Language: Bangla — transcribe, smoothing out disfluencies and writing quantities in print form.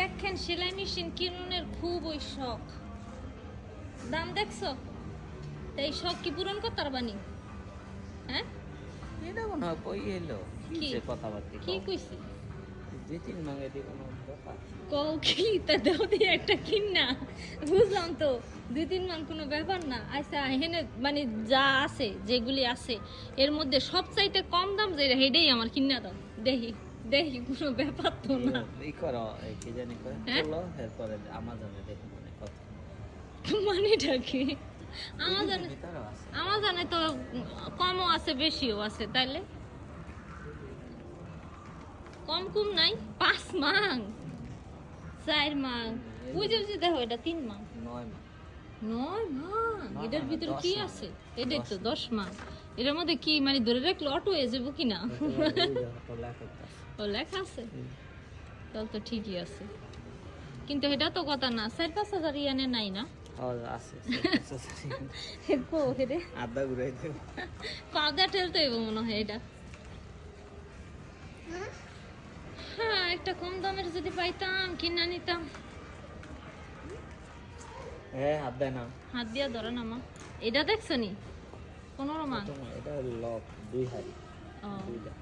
দেখেন সেলাই মেশিন কিনুনের খুব ওই শখ, দাম দেখছো? এই শখ কি পূরণ করতে পারবানি? হ্যাঁ এটা মনে হয় কই এলো কি? কি কথাবার্তা কি কইছি? 2-3 মাঙ্গে দিব কোনো ব্যাপার কও কি তা দাও দিয়ে একটা কিন না, বুঝলাম তো 2-3 মান কোনো ব্যাপার না। আচ্ছা এখানে মানে যা আছে যেগুলি আছে এর মধ্যে সবচাইতে কম দাম যেটা হেডেই আমার কিনা দাও, দেখি দেখি কোনো ব্যাপার তো না। এই করো এই কি জানি করে হ্যাঁ? চলো এরপরে আমাজনে দেখো মনে কত মানেটা কি? আমাজনে ভিতরে আছে আমাজনে তো কমও আছে বেশিও আছে, তাইলে কম কম নাই? 5 মাং 4 মাং বুঝে বুঝে দেখো এটা 3 মাং 9 মাস 9 মাং। এটার না, ভিতরে 10 কি মাং। আছে? এটাই তো 10 10 মাং। এটার মধ্যে কি মানে ধরে রাখলে অটো হয়ে যাবো কিনা? তো লেখা আছে ও লেখা আছে, তাহলে তো ঠিকই আছে। কিন্তু এটা তো কথা না, 4-5 হাজার ইয়ানে নাই না? ও আছে কো হেরে আদা ঘুরাই দেব পাউডার ঠেলতে হইব মনে হয় এটা। হ্যাঁ একটা কম দামের যদি পাইতাম কিনা নিতাম। হ্যাঁ আদা না হাত দিয়া ধরে না মা। এটা দেখছো নি 15 মাং? এটা লক 2 হাই ও 2টা